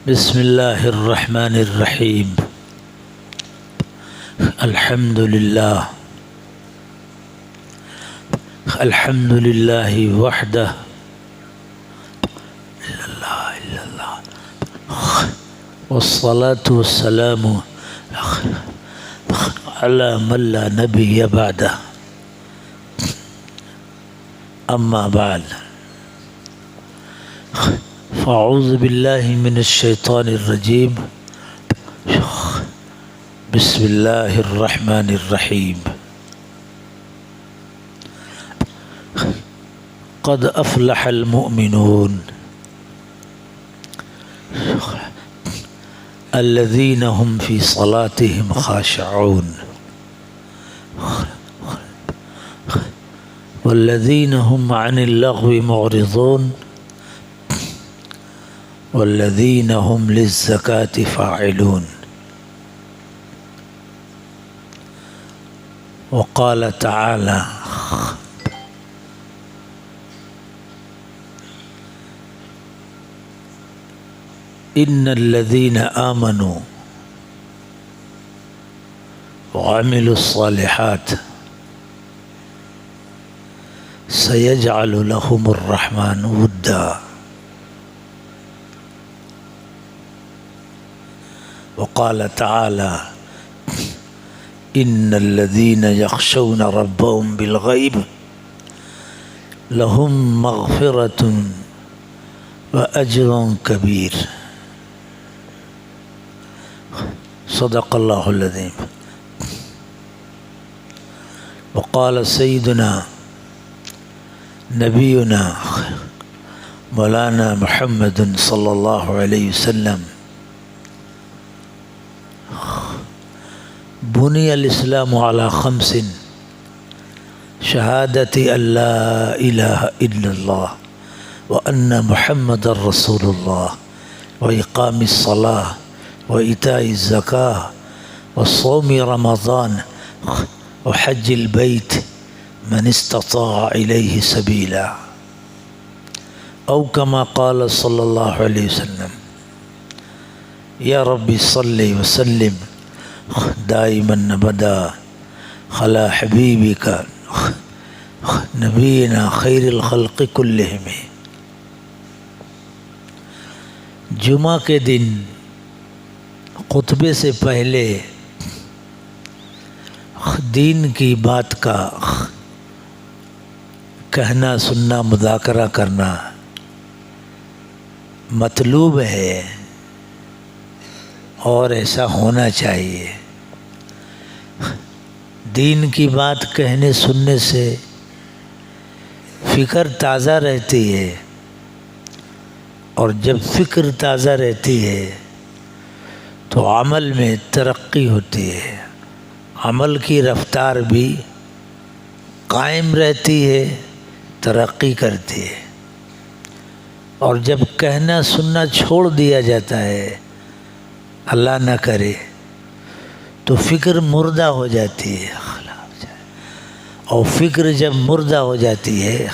بسم اللہ الرحمن الرحیم الحمد للہ وحدہ والصلاة والسلام علی من لا نبی بعدہ اما بعد فاعوذ باللہ من الشیطان الرجیم بسم اللہ الرحمن الرحیم قد افلح المؤمنون الذين هم في صلاتهم خاشعون والذين هم عن اللغو معرضون والذين هم للزكاة فاعلون وقال تعالى إن الذين آمنوا وعملوا الصالحات سيجعل لهم الرحمن ودا وقال تعالى إن الذين يخشون ربهم بالغيب لهم مغفرة وأجر كبير صدق الله العظيم. وقال سيدنا نبينا مولانا محمد صلى الله عليه وسلم بني الإسلام على خمس شهادة أن لا إله إلا الله وأن محمد رسول الله وإقام الصلاة وإيتاء الزكاة وصوم رمضان وحج البيت من استطاع إليه سبيلا أو كما قال صلى الله عليه وسلم يا ربي صل وسلم دائما أبدا على حبيبك نبينا خير الخلق كلهم. جمعہ کے دن خطبے سے پہلے دین کی بات کا کہنا سننا مذاکرہ کرنا مطلوب ہے اور ایسا ہونا چاہیے. دین کی بات کہنے سننے سے فکر تازہ رہتی ہے اور جب فکر تازہ رہتی ہے تو عمل میں ترقی ہوتی ہے, عمل کی رفتار بھی قائم رہتی ہے, ترقی کرتی ہے. اور جب کہنا سننا چھوڑ دیا جاتا ہے اللہ نہ کرے تو فکر مردہ ہو جاتی ہے, اور فکر جب مردہ ہو جاتی ہے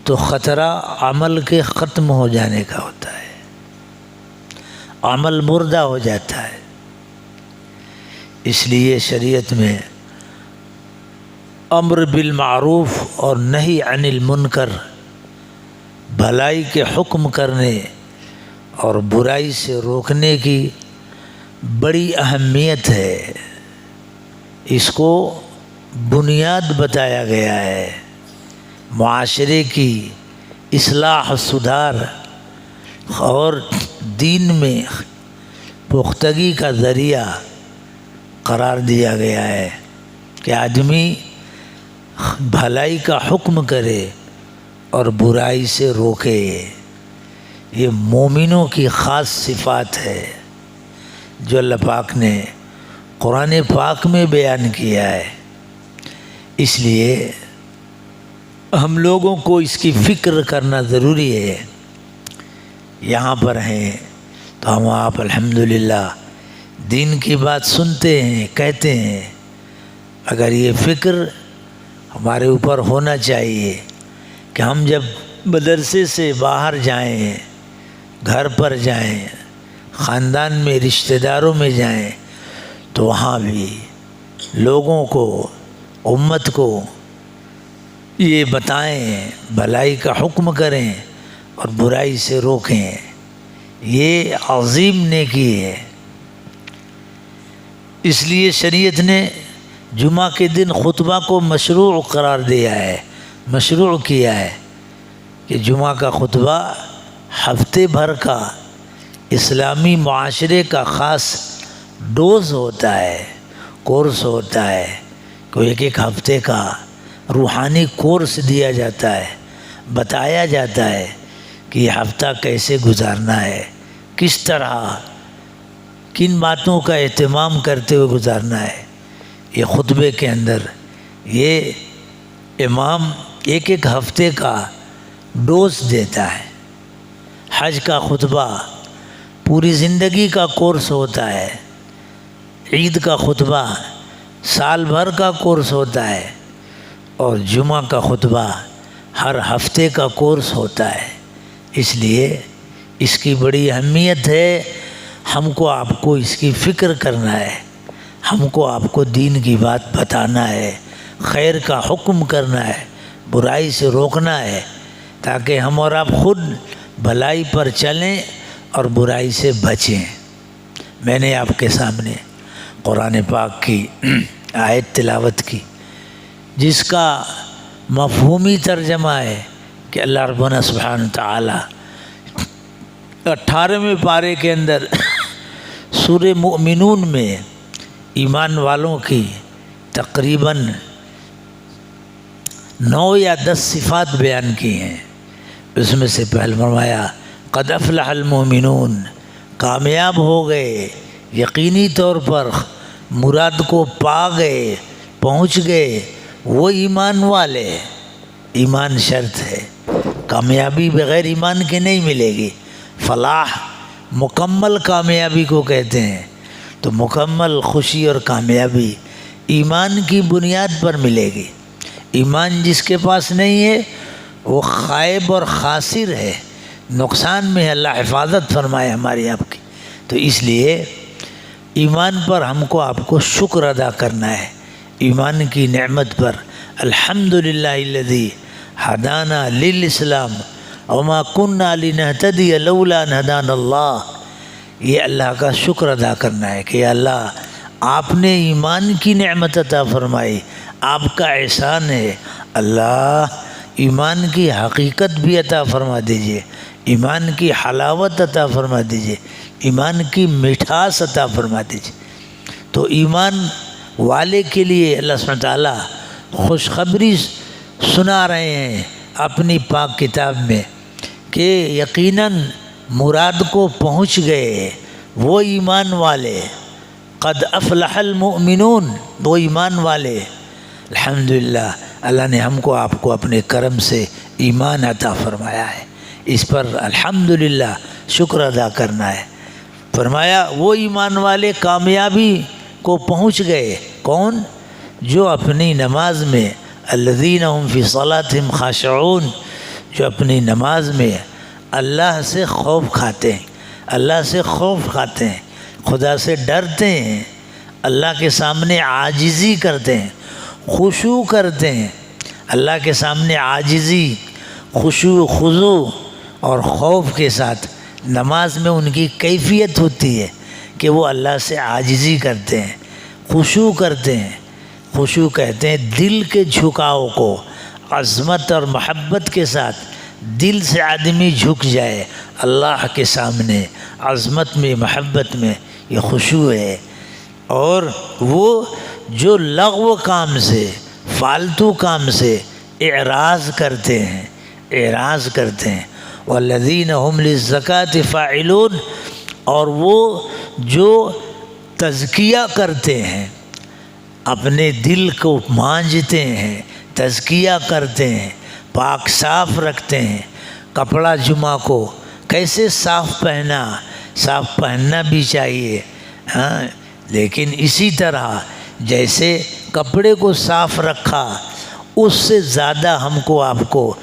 تو خطرہ عمل کے ختم ہو جانے کا ہوتا ہے, عمل مردہ ہو جاتا ہے. اس لیے شریعت میں امر بالمعروف اور نہی عن المنکر, بھلائی کے حکم کرنے اور برائی سے روکنے کی بڑی اہمیت ہے. اس کو بنیاد بتایا گیا ہے. معاشرے کی اصلاح سدھار اور دین میں پختگی کا ذریعہ قرار دیا گیا ہے کہ آدمی بھلائی کا حکم کرے اور برائی سے روکے. یہ مومنوں کی خاص صفات ہے جو اللہ پاک نے قرآن پاک میں بیان کیا ہے. اس لیے ہم لوگوں کو اس کی فکر کرنا ضروری ہے. یہاں پر ہیں تو ہم آپ الحمدللہ دین کی بات سنتے ہیں, کہتے ہیں. اگر یہ فکر ہمارے اوپر ہونا چاہیے کہ ہم جب مدرسے سے باہر جائیں, گھر پر جائیں, خاندان میں رشتہ داروں میں جائیں تو وہاں بھی لوگوں کو، امت کو یہ بتائیں، بھلائی کا حکم کریں اور برائی سے روکیں۔ یہ عظیم نیکی ہے۔ اس لیے شریعت نے جمعہ کے دن خطبہ کو مشروع قرار دیا ہے، مشروع کیا ہے کہ جمعہ کا خطبہ ہفتے بھر کا اسلامی معاشرے کا خاص ڈوز ہوتا ہے، کورس ہوتا ہے، کوئی ایک ہفتے کا روحانی کورس دیا جاتا ہے، بتایا جاتا ہے کہ یہ ہفتہ کیسے گزارنا ہے، کس طرح کن باتوں کا اہتمام کرتے ہوئے گزارنا ہے۔ یہ خطبے کے اندر یہ امام ایک ہفتے کا ڈوز دیتا ہے۔ حج کا خطبہ پوری زندگی کا کورس ہوتا ہے، عید کا خطبہ سال بھر کا کورس ہوتا ہے، اور جمعہ کا خطبہ ہر ہفتے کا کورس ہوتا ہے۔ اس لیے اس کی بڑی اہمیت ہے۔ ہم کو آپ کو اس کی فکر کرنا ہے، ہم کو آپ کو دین کی بات بتانا ہے، خیر کا حکم کرنا ہے، برائی سے روکنا ہے، تاکہ ہم اور آپ خود بھلائی پر چلیں اور برائی سے بچیں۔ میں نے آپ کے سامنے قرآن پاک کی آیت تلاوت کی، جس کا مفہومی ترجمہ ہے کہ اللہ ربنا سبحانہ تعالی 18ویں پارے کے اندر سورہ مؤمنون میں ایمان والوں کی تقریباً 9 یا 10 صفات بیان کی ہیں۔ اس میں سے پہلے فرمایا قد افلح المؤمنون، کامیاب ہو گئے، یقینی طور پر مراد کو پا گئے، پہنچ گئے وہ ایمان والے۔ ایمان شرط ہے، کامیابی بغیر ایمان کے نہیں ملے گی۔ فلاح مکمل کامیابی کو کہتے ہیں، تو مکمل خوشی اور کامیابی ایمان کی بنیاد پر ملے گی۔ ایمان جس کے پاس نہیں ہے وہ خائب اور خاسر ہے، نقصان میں ہے۔ اللہ حفاظت فرمائے ہماری آپ کی۔ تو اس لیے ایمان پر ہم کو آپ کو شکر ادا کرنا ہے، ایمان کی نعمت پر۔ الحمدللہ الذی ہدانا للاسلام وما كنا لنهتدی لولا ان ہدانا اللہ۔ یہ اللہ کا شکر ادا کرنا ہے کہ اللہ آپ نے ایمان کی نعمت عطا فرمائی، آپ کا احسان ہے۔ اللہ ایمان کی حقیقت بھی عطا فرما دیجئے، ایمان کی حلاوت عطا فرما دیجئے، ایمان کی مٹھاس عطا فرما دیجئے۔ تو ایمان والے کے لیے اللہ سبحانہ تعالیٰ خوشخبری سنا رہے ہیں اپنی پاک کتاب میں کہ یقیناً مراد کو پہنچ گئے وہ ایمان والے۔ قد افلح المؤمنون، وہ ایمان والے۔ الحمدللہ اللہ نے ہم کو آپ کو اپنے کرم سے ایمان عطا فرمایا ہے، اس پر الحمدللہ شکر ادا کرنا ہے۔ فرمایا وہ ایمان والے کامیابی کو پہنچ گئے۔ کون؟ جو اپنی نماز میں الذین هم فی صلاتہم خاشعون، جو اپنی نماز میں اللہ سے خوف کھاتے ہیں، اللہ سے خوف کھاتے ہیں، خدا سے ڈرتے ہیں، اللہ کے سامنے عاجزی کرتے ہیں، خشوع کرتے ہیں۔ اللہ کے سامنے عاجزی، خشوع، خضوع اور خوف کے ساتھ نماز میں ان کی کیفیت ہوتی ہے کہ وہ اللہ سے عاجزی کرتے ہیں، خشوع کرتے ہیں۔ خشوع کہتے ہیں دل کے جھکاؤ کو، عظمت اور محبت کے ساتھ دل سے آدمی جھک جائے اللہ کے سامنے، عظمت میں، محبت میں، یہ خشوع ہے۔ اور وہ جو لغو کام سے، فالتو کام سے اعراض کرتے ہیں، اعراض کرتے ہیں۔ والذین هم للزکاۃ فاعلون، اور وہ جو تزکیہ کرتے ہیں، اپنے دل کو مانجتے ہیں، تزکیہ کرتے ہیں، پاک صاف رکھتے ہیں۔ کپڑا جمعہ کو کیسے صاف پہنا، صاف پہننا بھی چاہیے، ہاں، لیکن اسی طرح جیسے کپڑے کو صاف رکھا، اس سے زیادہ ہم کو آپ کو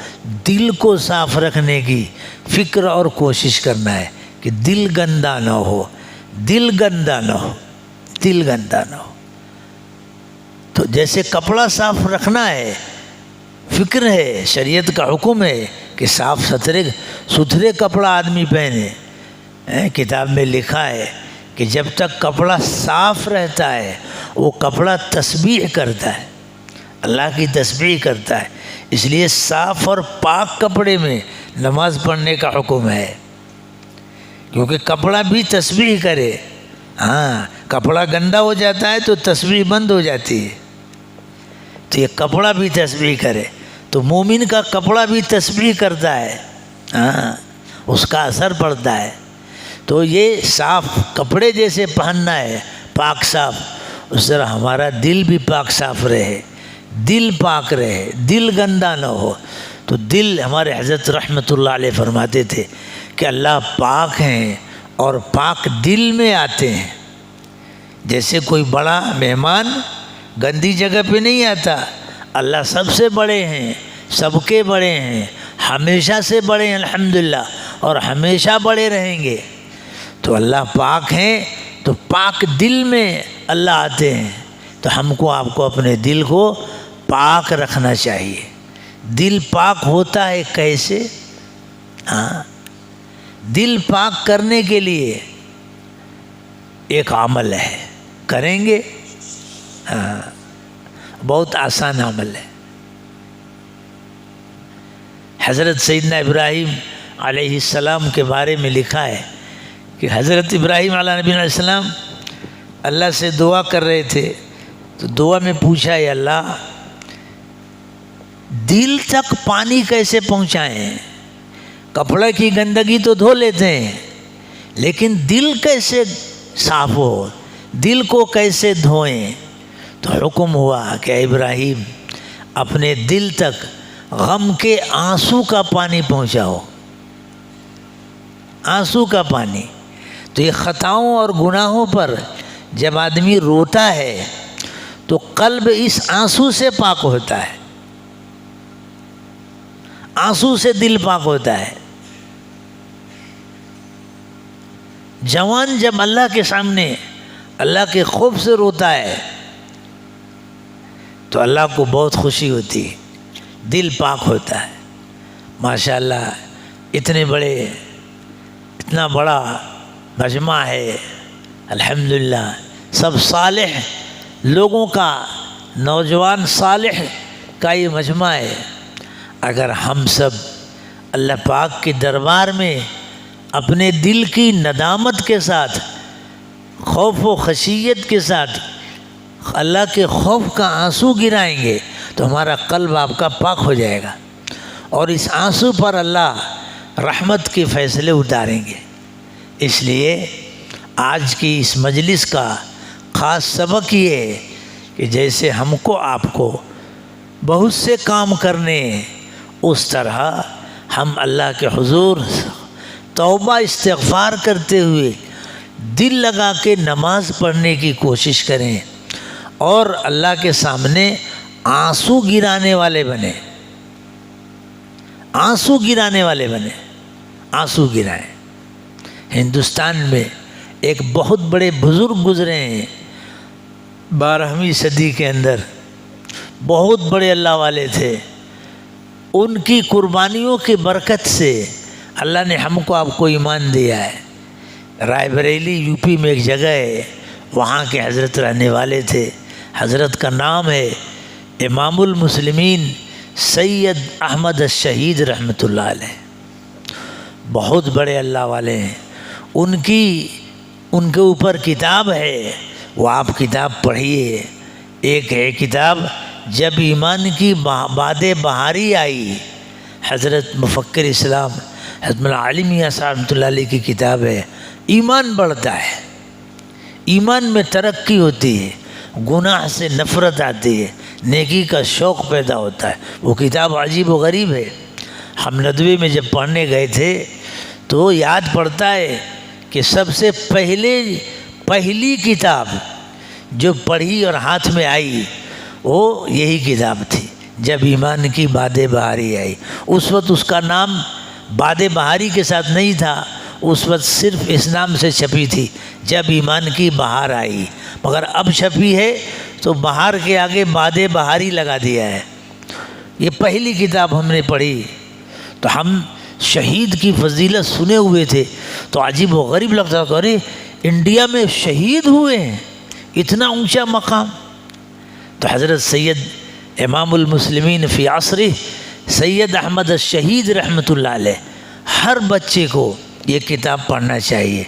دل کو صاف رکھنے کی فکر اور کوشش کرنا ہے۔ کہ دل گندا نہ ہو، دل گندا نہ ہو، دل گندا نہ ہو۔ تو جیسے کپڑا صاف رکھنا ہے، فکر ہے، شریعت کا حکم ہے کہ صاف ستھرے کپڑا آدمی پہنے۔ کتاب میں لکھا ہے کہ جب تک کپڑا صاف رہتا ہے وہ کپڑا تسبیح کرتا ہے، اللہ کی تسبیح کرتا ہے۔ اس لیے صاف اور پاک کپڑے میں نماز پڑھنے کا حکم ہے، کیونکہ کپڑا بھی تسبیح کرے۔ ہاں، کپڑا گندا ہو جاتا ہے تو تسبیح بند ہو جاتی ہے، تو یہ کپڑا بھی تسبیح کرے۔ تو مومن کا کپڑا بھی تسبیح کرتا ہے، ہاں، اس کا اثر پڑتا ہے۔ تو یہ صاف کپڑے جیسے پہننا ہے، پاک صاف، اس طرح ہمارا دل بھی پاک صاف رہے، دل پاک رہے، دل گندا نہ ہو۔ تو دل، ہمارے حضرت رحمۃ اللہ علیہ فرماتے تھے کہ اللہ پاک ہیں اور پاک دل میں آتے ہیں۔ جیسے کوئی بڑا مہمان گندی جگہ پہ نہیں آتا، اللہ سب سے بڑے ہیں، سب کے بڑے ہیں، ہمیشہ سے بڑے ہیں الحمدللہ، اور ہمیشہ بڑے رہیں گے۔ تو اللہ پاک ہیں، تو پاک دل میں اللہ آتے ہیں۔ تو ہم کو، آپ کو اپنے دل کو پاک رکھنا چاہیے۔ دل پاک ہوتا ہے کیسے؟ ہاں، دل پاک کرنے کے لیے ایک عمل ہے، کریں گے؟ ہاں، بہت آسان عمل ہے۔ حضرت سیدنا ابراہیم علیہ السلام کے بارے میں لکھا ہے کہ حضرت ابراہیم علیہ نبی علیہ السلام اللہ سے دعا کر رہے تھے، تو دعا میں پوچھا، اے اللہ، دل تک پانی کیسے پہنچائیں؟ کپڑے کی گندگی تو دھو لیتے ہیں، لیکن دل کیسے صاف ہو، دل کو کیسے دھوئیں؟ تو حکم ہوا کہ اے ابراہیم، اپنے دل تک غم کے آنسو کا پانی پہنچاؤ، آنسو کا پانی۔ تو یہ خطاؤں اور گناہوں پر جب آدمی روتا ہے تو قلب اس آنسو سے پاک ہوتا ہے، آنسو سے دل پاک ہوتا ہے۔ جوان جب اللہ کے سامنے اللہ کے خوف سے روتا ہے تو اللہ کو بہت خوشی ہوتی ہے، دل پاک ہوتا ہے۔ ماشاءاللہ، اتنا بڑا مجمع ہے الحمدللہ، سب صالح لوگوں کا، نوجوان صالح کا یہ مجمع ہے۔ اگر ہم سب اللہ پاک کے دربار میں اپنے دل کی ندامت کے ساتھ، خوف و خشیت کے ساتھ اللہ کے خوف کا آنسو گرائیں گے تو ہمارا قلب آپ کا پاک ہو جائے گا، اور اس آنسو پر اللہ رحمت کے فیصلے اتاریں گے۔ اس لیے آج کی اس مجلس کا خاص سبق یہ ہے کہ جیسے ہم کو، آپ کو بہت سے کام کرنے ہیں، اس طرح ہم اللہ کے حضور توبہ استغفار کرتے ہوئے دل لگا کے نماز پڑھنے کی کوشش کریں، اور اللہ کے سامنے آنسو گرانے والے بنے، آنسو گرانے والے بنے، آنسو گرائیں۔ ہندوستان میں ایک بہت بڑے بزرگ گزرے ہیں 12ویں صدی کے اندر، بہت بڑے اللہ والے تھے۔ ان کی قربانیوں کی برکت سے اللہ نے ہم کو، آپ کو ایمان دیا ہے۔ رائے بریلی یو پی میں ایک جگہ ہے، وہاں کے حضرت رہنے والے تھے۔ حضرت کا نام ہے امام المسلمین سید احمد الشہید رحمۃ اللہ علیہ، بہت بڑے اللہ والے ہیں۔ ان کے اوپر کتاب ہے، وہ آپ کتاب پڑھیے۔ ایک ہے کتاب جب ایمان کی باد بہاری آئی، حضرت مفکر اسلام حضرت مولانا علی میاں صاحب رحمۃ اللہ علیہ کی کتاب ہے۔ ایمان بڑھتا ہے، ایمان میں ترقی ہوتی ہے، گناہ سے نفرت آتی ہے، نیکی کا شوق پیدا ہوتا ہے۔ وہ کتاب عجیب و غریب ہے۔ ہم ندوے میں جب پڑھنے گئے تھے تو یاد پڑتا ہے کہ سب سے پہلی کتاب جو پڑھی اور ہاتھ میں آئی وہ یہی کتاب تھی، جب ایمان کی باد بہاری آئی۔ اس وقت اس کا نام باد بہاری کے ساتھ نہیں تھا، اس وقت صرف اس نام سے چھپی تھی جب ایمان کی بہار آئی، مگر اب چھپی ہے تو بہار کے آگے باد بہاری لگا دیا ہے۔ یہ پہلی کتاب ہم نے پڑھی تو ہم شہید کی فضیلت سنے ہوئے تھے تو عجیب و غریب لگتا کہ ارے انڈیا میں شہید ہوئے ہیں، اتنا اونچا مقام۔ تو حضرت سید امام المسلمین فی عصرہ سید احمد الشہید رحمۃ اللہ علیہ، ہر بچے کو یہ کتاب پڑھنا چاہیے۔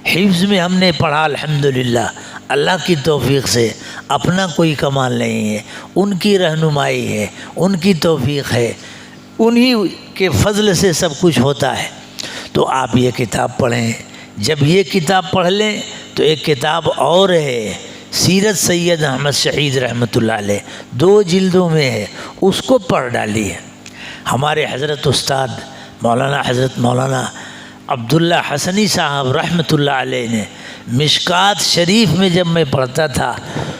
حفظ میں ہم نے پڑھا الحمدللہ، اللہ کی توفیق سے، اپنا کوئی کمال نہیں ہے، ان کی رہنمائی ہے، ان کی توفیق ہے، انہی کے فضل سے سب کچھ ہوتا ہے۔ تو آپ یہ کتاب پڑھیں، جب یہ کتاب پڑھ لیں تو ایک کتاب اور ہے سیرت سید احمد شہید رحمۃ اللہ علیہ، 2 جلدوں میں ہے، اس کو پڑھ ڈالیے۔ ہمارے حضرت استاد حضرت مولانا عبداللہ حسنی صاحب رحمۃ اللہ علیہ نے مشکات شریف میں جب میں پڑھتا تھا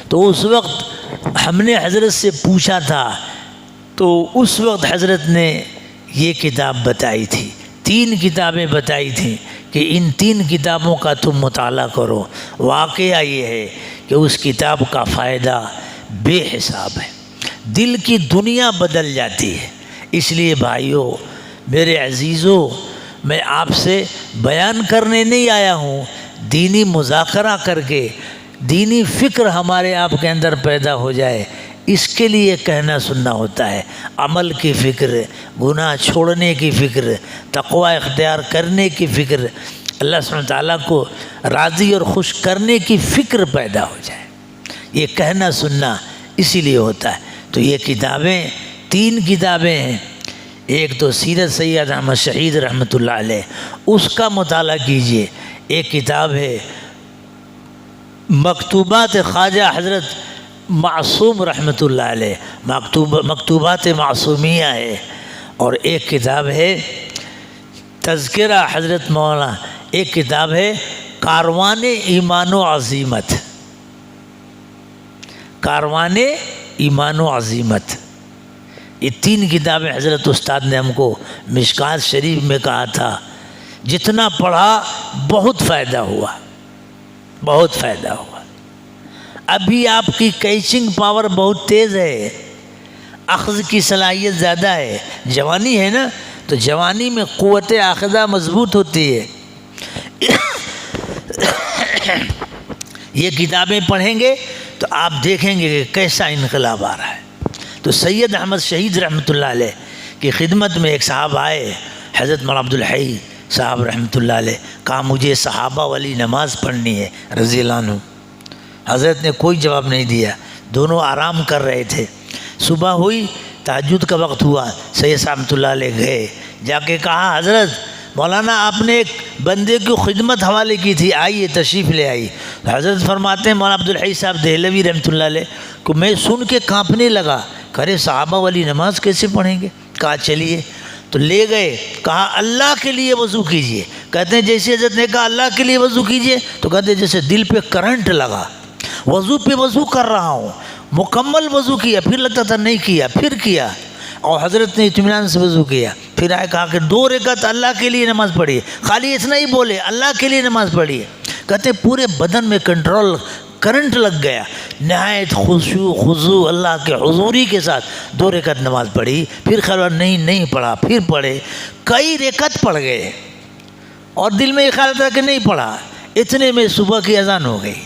تو اس وقت ہم نے حضرت سے پوچھا تھا تو اس وقت حضرت نے یہ کتاب بتائی تھی، 3 کتابیں بتائی تھیں کہ ان 3 کتابوں کا تم مطالعہ کرو۔ واقعہ یہ ہے کہ اس کتاب کا فائدہ بے حساب ہے، دل کی دنیا بدل جاتی ہے۔ اس لیے بھائیوں میرے عزیزوں، میں آپ سے بیان کرنے نہیں آیا ہوں، دینی مذاکرہ کر کے دینی فکر ہمارے آپ کے اندر پیدا ہو جائے، اس کے لیے کہنا سننا ہوتا ہے۔ عمل کی فکر، گناہ چھوڑنے کی فکر، تقوی اختیار کرنے کی فکر، اللہ سبحانہ تعالیٰ کو راضی اور خوش کرنے کی فکر پیدا ہو جائے، یہ کہنا سننا اسی لیے ہوتا ہے۔ تو یہ کتابیں 3 کتابیں ہیں، ایک تو سیرت سید احمد شہید رحمۃ اللہ علیہ، اس کا مطالعہ کیجئے۔ ایک کتاب ہے مکتوبات خواجہ حضرت معصوم رحمۃ اللہ علیہ، مکتوبات معصومیہ ہے، اور ایک کتاب ہے تذکرہ حضرت مولانا، ایک کتاب ہے کاروان ایمان و عظیمت، کاروان ایمان و عظیمت۔ یہ 3 کتابیں حضرت استاد نے ہم کو مشکات شریف میں کہا تھا، جتنا پڑھا بہت فائدہ ہوا، بہت فائدہ ہوا۔ ابھی آپ کی کیچنگ پاور بہت تیز ہے، اخذ کی صلاحیت زیادہ ہے، جوانی ہے نا، تو جوانی میں قوت آخذہ مضبوط ہوتی ہے۔ یہ کتابیں پڑھیں گے تو آپ دیکھیں گے کہ کیسا انقلاب آ رہا ہے۔ تو سید احمد شہید رحمۃ اللہ علیہ کی خدمت میں ایک صاحب آئے، حضرت مولانا عبدالحی صاحب رحمۃ اللہ علیہ، کہا مجھے صحابہ والی نماز پڑھنی ہے رضی اللہ عنہ۔ حضرت نے کوئی جواب نہیں دیا، دونوں آرام کر رہے تھے۔ صبح ہوئی، تہجد کا وقت ہوا، سید صاحب رحمۃ اللہ علیہ گئے، جا کے کہا حضرت مولانا آپ نے ایک بندے کی خدمت حوالے کی تھی، آئیے تشریف لے آئی۔ حضرت فرماتے ہیں مولانا عبدالحی صاحب دہلوی رحمۃ اللہ علیہ کو میں سن کے کانپنے لگا، کرے صحابہ والی نماز کیسے پڑھیں گے؟ کہا چلیے، تو لے گئے، کہا اللہ کے لیے وضو کیجئے۔ کہتے ہیں جیسے حضرت نے کہا اللہ کے لیے وضو کیجئے تو کہتے ہیں جیسے دل پہ کرنٹ لگا، وضو پہ وضو کر رہا ہوں، مکمل وضو کیا، پھر لگتا تھا نہیں کیا، پھر کیا، اور حضرت نے اطمینان سے وضو کیا۔ پھر آئے کہا کہ 2 رکعت اللہ کے لیے نماز پڑھیے، خالی اتنا ہی بولے اللہ کے لیے نماز پڑھیے۔ کہتے پورے بدن میں کنٹرول کرنٹ لگ گیا، نہایت خضوع اللہ کے حضوری کے ساتھ 2 رکعت نماز پڑھی۔ پھر خیال نہیں پڑھا، پھر پڑھے، کئی رکعت پڑھ گئے، اور دل میں یہ خیال تھا کہ نہیں پڑھا، اتنے میں صبح کی اذان ہو گئی۔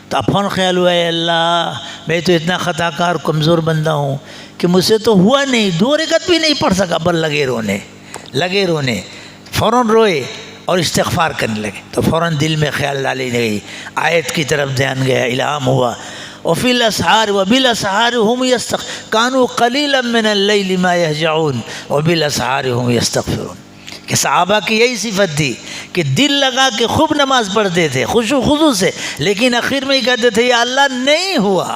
تو اپن خیال ہوا ہے اللہ میں تو اتنا خطا کار کمزور بندہ ہوں کہ مجھ سے تو ہوا نہیں، 2 رکعت بھی نہیں پڑھ سکا، بل لگے رونے، فوراً روئے اور استغفار کرنے لگے۔ تو فوراً دل میں خیال ڈالی گئی، آیت کی طرف دھیان گیا، الہام ہوا، وفی الاسحار وبالاسحار هم كانوا قليلا من الليل ما يهجعون وبالاسحار هم يستغفرون۔ کہ صحابہ کی یہی صفت تھی کہ دل لگا کے خوب نماز پڑھتے تھے خشوع خضوع سے، لیکن آخر میں ہی کہتے تھے یا اللہ نہیں ہوا،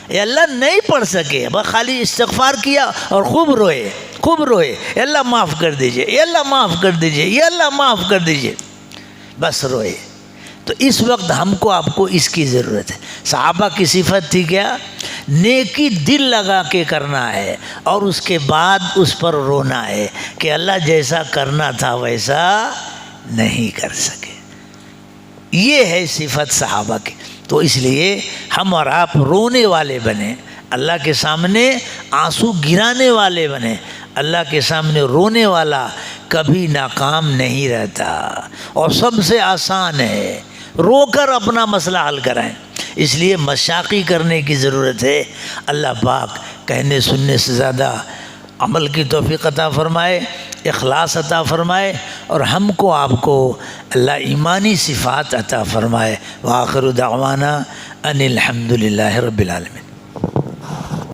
یا اللہ نہیں پڑھ سکے، بس خالی استغفار کیا اور خوب روئے، یا اللہ معاف کر دیجئے، یا اللہ معاف کر دیجئے، یا اللہ معاف کر دیجئے، بس روئے۔ تو اس وقت ہم کو آپ کو اس کی ضرورت ہے۔ صحابہ کی صفت تھی کیا؟ نیکی دل لگا کے کرنا ہے، اور اس کے بعد اس پر رونا ہے کہ اللہ جیسا کرنا تھا ویسا نہیں کر سکے۔ یہ ہے صفت صحابہ کی۔ تو اس لیے ہم اور آپ رونے والے بنیں، اللہ کے سامنے آنسو گرانے والے بنیں۔ اللہ کے سامنے رونے والا کبھی ناکام نہیں رہتا، اور سب سے آسان ہے رو کر اپنا مسئلہ حل کرائیں۔ اس لیے مشاقی کرنے کی ضرورت ہے۔ اللہ پاک کہنے سننے سے زیادہ عمل کی توفیق عطا فرمائے، اخلاص عطا فرمائے، اور ہم کو آپ کو اللہ ایمانی صفات عطا فرمائے۔ وآخر دعوانا ان الحمد للہ رب العالمین۔